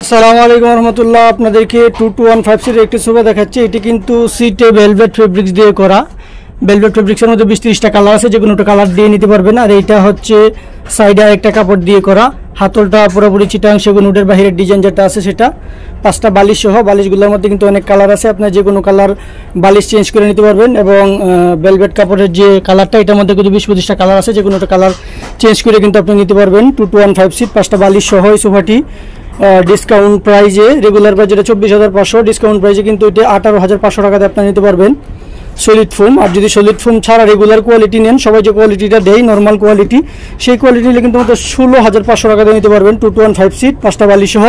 আসসালামু আলাইকুম রহমতুল্লাহ। আপনাদেরকে 2215 একটি সোফা দেখাচ্ছি। এটি কিন্তু সিটে ভেলভেট ফেব্রিক্স দিয়ে করা। ভেলভেট ফেব্রিক্সের মধ্যে 20-30টা কালার আছে, যে কোনো একটা কালার দিয়ে নিতে পারবেন। আর এইটা হচ্ছে সাইডে একটা কাপড় দিয়ে করা, হাতলটা পুরোপুরি চিটাং সেগুন উডের বাহিরের ডিজাইন যেটা আছে সেটা। 5টা বালিশ সহ, বালিশগুলোর মধ্যে কিন্তু অনেক কালার আছে, আপনার যে কোনো কালার বালিশ চেঞ্জ করে নিতে পারবেন। এবং ভেলভেট কাপড়ের যে কালারটা, এটার মধ্যে কিন্তু 20-25টা কালার আছে, যে কোনো একটা কালার চেঞ্জ করে কিন্তু আপনি নিতে পারবেন। 2215 সিট, 5টা বালিশ সহ এই সোফাটি ডিসকাউন্ট প্রাইজে, রেগুলার প্রাইস যেটা 24,500, ডিসকাউন্ট প্রাইজে কিন্তু এটা 18,500 টাকাতে আপনি নিতে পারবেন সলিড ফোম। আর যদি সলিড ফোম ছাড়া রেগুলার কোয়ালিটি নেন, সবাই যে কোয়ালিটিটা দেয় নর্মাল কোয়ালিটি, সেই কোয়ালিটি নিলে কিন্তু 16,500 টাকাতে নিতে পারবেন 2215 সিট, 5টা বালিশ সহ।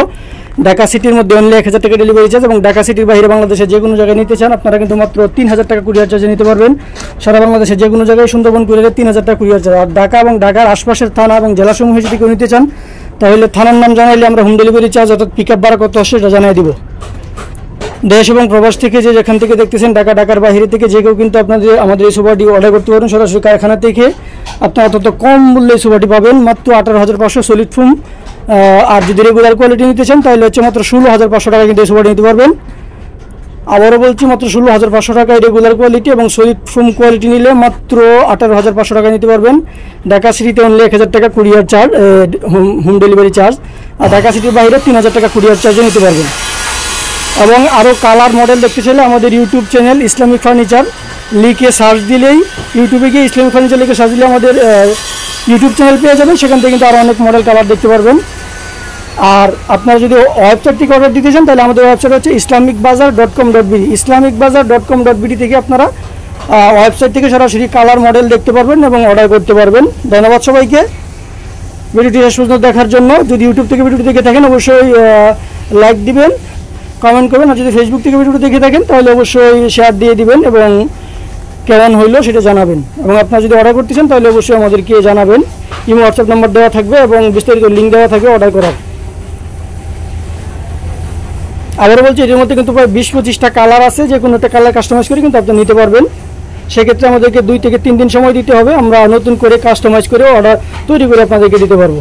ঢাকা সিটির মধ্যে অনলি 1,000 টাকা ডেলিভারি চার্জ, এবং ঢাকা সিটির বাইরে বাংলাদেশে যে কোনো জায়গায় নিতে চান আপনারা কিন্তু মাত্র 3,000 টাকা কুরিয়ার চার্জে নিতে পারবেন। সারা বাংলাদেশে যে কোনো জায়গায় সুন্দরবন কুরিয়ারে 3,000 টাকা কুরিয়ার চার্জ। আর ঢাকা এবং ঢাকার আশপাশের থানা এবং জেলাসমূহে যদি কেউ নিতে চান, তাহলে থানার নাম জানাইলে আমরা হোম ডেলিভারি চার্জ অর্থাৎ পিক আপ ভাড়া কত আসে সেটা জানিয়ে দিব। দেশ এবং প্রবাস থেকে যে যেখান থেকে দেখতেছেন, ঢাকার বাইরে থেকে যে কেউ কিন্তু আপনাদের আমাদের এই সোফাটি অর্ডার করতে পারেন সরাসরি কারখানা থেকে। আপনারা অত্যন্ত কম মূল্যে এই সোফাটি পাবেন, মাত্র 18,500 সলিড ফোম। আর যদি রেগুলার কোয়ালিটি নিতে চান তাহলে হচ্ছে মাত্র 16,500 টাকা কিন্তু এই সোফাটি নিতে পারবেন। আবারও বলছি, মাত্র 16,500 টাকায় রেগুলার কোয়ালিটি, এবং সলিড ফোম কোয়ালিটি নিলে মাত্র 18,500 টাকা নিতে পারবেন। ঢাকা সিটিতে অনলি 1,000 টাকা courier charge, home delivery charge. আর ঢাকা সিটির বাইরে 3,000 টাকা কুরিয়ার চার্জে নিতে পারবেন। এবং আরও কালার মডেল দেখতে চাইলে আমাদের ইউটিউব চ্যানেল ইসলামিক ফার্নিচার লিখে সার্চ দিলেই, ইউটিউবে গিয়ে ইসলামিক ফার্নিচার লিখে সার্চ দিলে আমাদের ইউটিউব চ্যানেল পেয়ে যাবেন। সেখান থেকে কিন্তু আরও অনেক মডেল কালার দেখতে পারবেন। আর আপনারা যদি ওয়েবসাইট থেকে অর্ডার দিতে চান, তাহলে আমাদের ওয়েবসাইট হচ্ছে islamicbazaar.com.bd, islamicbazaar.com.bd থেকে আপনারা ওয়েবসাইট থেকে সরাসরি কালার মডেল দেখতে পারবেন এবং অর্ডার করতে পারবেন। ধন্যবাদ সবাইকে ভিডিওটি শেষ পর্যন্ত দেখার জন্য। যদি ইউটিউব থেকে ভিডিওটি দেখে থাকেন অবশ্যই লাইক দিবেন, কমেন্ট করবেন। আর যদি ফেসবুক থেকে ভিডিওটি দেখে থাকেন তাহলে অবশ্যই শেয়ার দিয়ে দিবেন এবং কেমন হইলো সেটা জানাবেন। এবং আপনারা যদি অর্ডার করতে চান তাহলে অবশ্যই আমাদেরকে জানাবেন। ইমো হোয়াটসঅ্যাপ নাম্বার দেওয়া থাকবে এবং বিস্তারিত লিঙ্ক দেওয়া থাকবে অর্ডার করার। আবারও বলছি, এর মধ্যে কিন্তু প্রায় 20-25টা কালার আছে, যে কোনো একটা কালার কাস্টমাইজ করে কিন্তু আপনি নিতে পারবেন। সেক্ষেত্রে আমাদেরকে 2 থেকে 3 দিন সময় দিতে হবে, আমরা নতুন করে কাস্টমাইজ করে অর্ডার তৈরি করে আপনাদেরকে দিতে পারবো।